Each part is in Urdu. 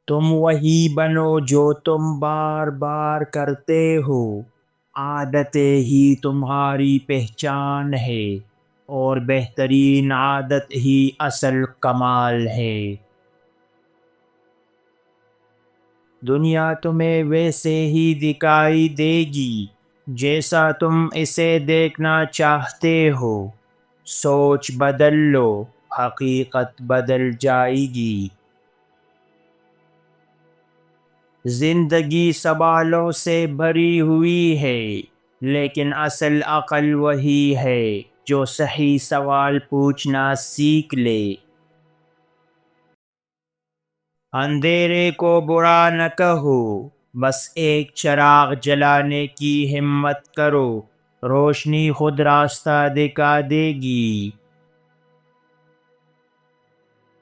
تم وہی بنو جو تم بار بار کرتے ہو، عادتیں ہی تمہاری پہچان ہے، اور بہترین عادت ہی اصل کمال ہے۔ دنیا تمہیں ویسے ہی دکھائی دے گی جیسا تم اسے دیکھنا چاہتے ہو۔ سوچ بدل لو، حقیقت بدل جائے گی۔ زندگی سوالوں سے بھری ہوئی ہے، لیکن اصل عقل وہی ہے جو صحیح سوال پوچھنا سیکھ لے۔ اندھیرے کو برا نہ کہو، بس ایک چراغ جلانے کی ہمت کرو، روشنی خود راستہ دکھا دے گی۔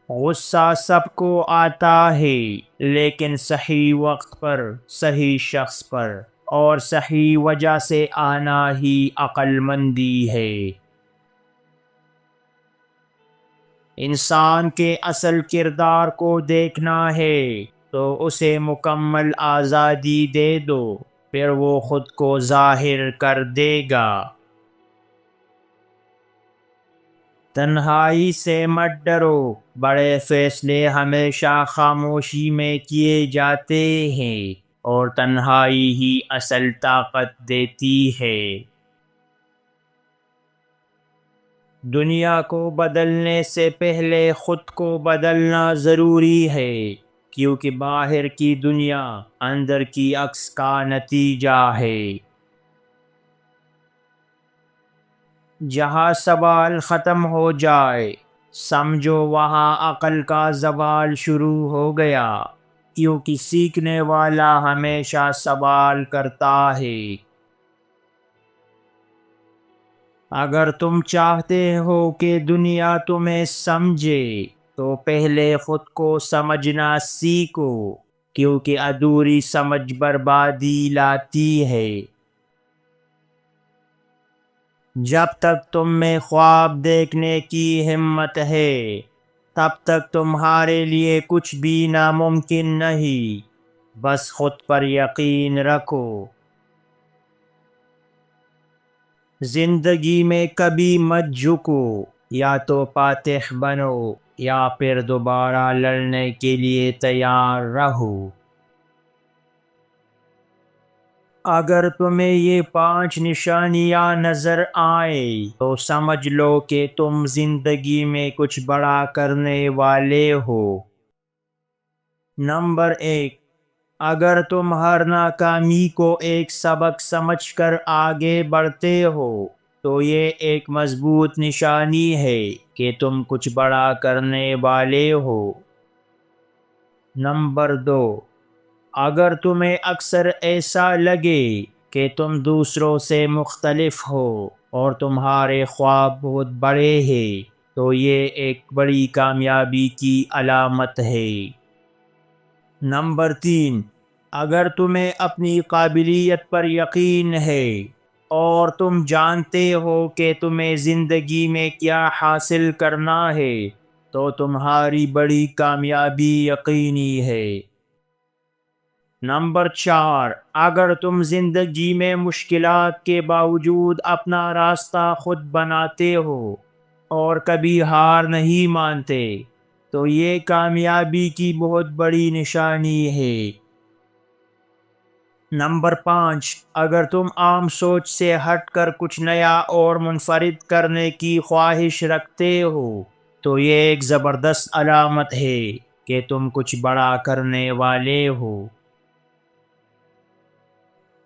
غصہ سب کو آتا ہے، لیکن صحیح وقت پر، صحیح شخص پر، اور صحیح وجہ سے آنا ہی عقل مندی ہے۔ انسان کے اصل کردار کو دیکھنا ہے تو اسے مکمل آزادی دے دو، پھر وہ خود کو ظاہر کر دے گا۔ تنہائی سے مت ڈرو، بڑے فیصلے ہمیشہ خاموشی میں کیے جاتے ہیں، اور تنہائی ہی اصل طاقت دیتی ہے۔ دنیا کو بدلنے سے پہلے خود کو بدلنا ضروری ہے، کیونکہ باہر کی دنیا اندر کی عکس کا نتیجہ ہے۔ جہاں سوال ختم ہو جائے، سمجھو وہاں عقل کا زوال شروع ہو گیا، کیونکہ سیکھنے والا ہمیشہ سوال کرتا ہے۔ اگر تم چاہتے ہو کہ دنیا تمہیں سمجھے، تو پہلے خود کو سمجھنا سیکھو، کیونکہ ادھوری سمجھ بربادی لاتی ہے۔ جب تک تم میں خواب دیکھنے کی ہمت ہے، تب تک تمہارے لیے کچھ بھی ناممکن نہیں، بس خود پر یقین رکھو۔ زندگی میں کبھی مت جھکو، یا تو فاتح بنو یا پھر دوبارہ لڑنے کے لیے تیار رہو۔ اگر تمہیں یہ 5 نشانیاں نظر آئیں تو سمجھ لو کہ تم زندگی میں کچھ بڑا کرنے والے ہو۔ نمبر 1، اگر تم ہر ناکامی کو ایک سبق سمجھ کر آگے بڑھتے ہو تو یہ ایک مضبوط نشانی ہے کہ تم کچھ بڑا کرنے والے ہو۔ نمبر 2، اگر تمہیں اکثر ایسا لگے کہ تم دوسروں سے مختلف ہو اور تمہارے خواب بہت بڑے ہیں تو یہ ایک بڑی کامیابی کی علامت ہے۔ نمبر 3، اگر تمہیں اپنی قابلیت پر یقین ہے اور تم جانتے ہو کہ تمہیں زندگی میں کیا حاصل کرنا ہے تو تمہاری بڑی کامیابی یقینی ہے۔ نمبر 4، اگر تم زندگی میں مشکلات کے باوجود اپنا راستہ خود بناتے ہو اور کبھی ہار نہیں مانتے تو یہ کامیابی کی بہت بڑی نشانی ہے۔ نمبر 5، اگر تم عام سوچ سے ہٹ کر کچھ نیا اور منفرد کرنے کی خواہش رکھتے ہو تو یہ ایک زبردست علامت ہے کہ تم کچھ بڑا کرنے والے ہو۔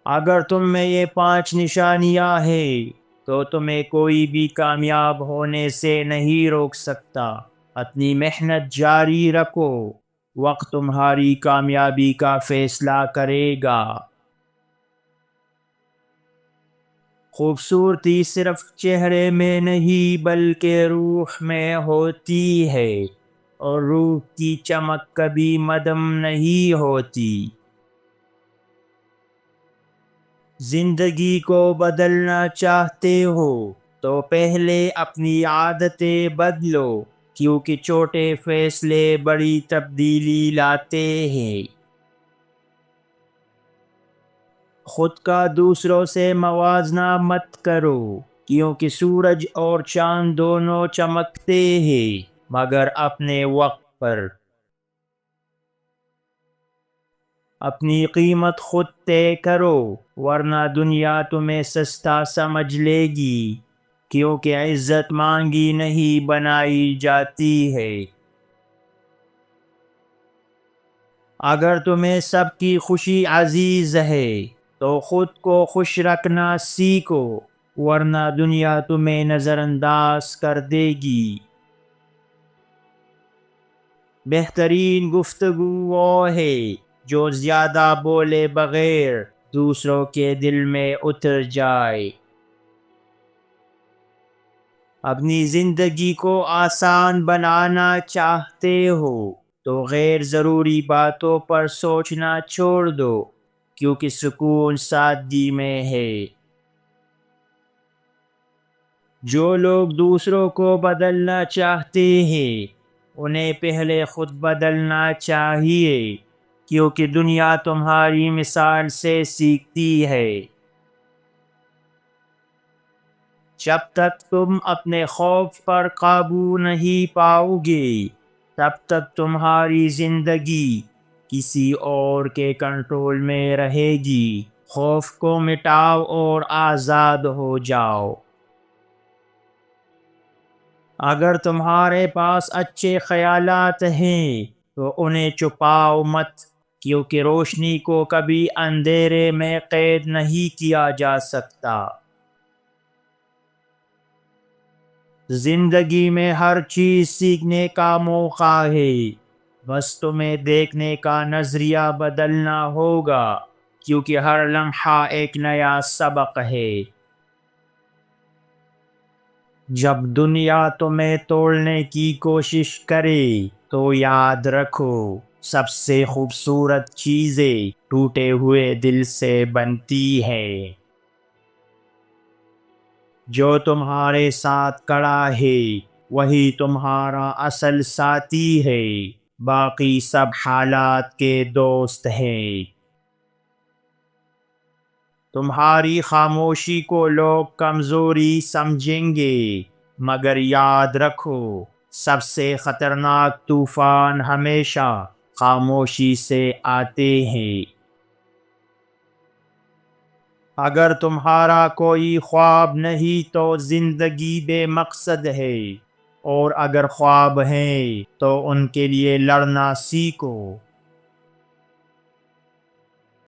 اگر تم میں یہ 5 نشانیاں ہیں تو تمہیں کوئی بھی کامیاب ہونے سے نہیں روک سکتا۔ اپنی محنت جاری رکھو، وقت تمہاری کامیابی کا فیصلہ کرے گا۔ خوبصورتی صرف چہرے میں نہیں بلکہ روح میں ہوتی ہے، اور روح کی چمک کبھی مدھم نہیں ہوتی۔ زندگی کو بدلنا چاہتے ہو تو پہلے اپنی عادتیں بدلو، کیونکہ چھوٹے فیصلے بڑی تبدیلی لاتے ہیں۔ خود کا دوسروں سے موازنہ مت کرو، کیونکہ سورج اور چاند دونوں چمکتے ہیں مگر اپنے وقت پر۔ اپنی قیمت خود طے کرو، ورنہ دنیا تمہیں سستا سمجھ لے گی، کیونکہ عزت مانگی نہیں بنائی جاتی ہے۔ اگر تمہیں سب کی خوشی عزیز ہے تو خود کو خوش رکھنا سیکھو، ورنہ دنیا تمہیں نظر انداز کر دے گی۔ بہترین گفتگو وہ ہے جو زیادہ بولے بغیر دوسروں کے دل میں اتر جائے۔ اپنی زندگی کو آسان بنانا چاہتے ہو تو غیر ضروری باتوں پر سوچنا چھوڑ دو، کیونکہ سکون سادگی میں ہے۔ جو لوگ دوسروں کو بدلنا چاہتے ہیں انہیں پہلے خود بدلنا چاہیے، کیونکہ دنیا تمہاری مثال سے سیکھتی ہے۔ جب تک تم اپنے خوف پر قابو نہیں پاؤ گے تب تک تمہاری زندگی کسی اور کے کنٹرول میں رہے گی۔ خوف کو مٹاؤ اور آزاد ہو جاؤ۔ اگر تمہارے پاس اچھے خیالات ہیں تو انہیں چھپاؤ مت، کیونکہ روشنی کو کبھی اندھیرے میں قید نہیں کیا جا سکتا۔ زندگی میں ہر چیز سیکھنے کا موقع ہے، بس تمہیں دیکھنے کا نظریہ بدلنا ہوگا، کیونکہ ہر لمحہ ایک نیا سبق ہے۔ جب دنیا تمہیں توڑنے کی کوشش کرے تو یاد رکھو، سب سے خوبصورت چیزیں ٹوٹے ہوئے دل سے بنتی ہیں۔ جو تمہارے ساتھ کھڑا ہے وہی تمہارا اصل ساتھی ہے، باقی سب حالات کے دوست ہیں۔ تمہاری خاموشی کو لوگ کمزوری سمجھیں گے، مگر یاد رکھو سب سے خطرناک طوفان ہمیشہ خاموشی سے آتے ہیں۔ اگر تمہارا کوئی خواب نہیں تو زندگی بے مقصد ہے، اور اگر خواب ہیں تو ان کے لیے لڑنا سیکھو۔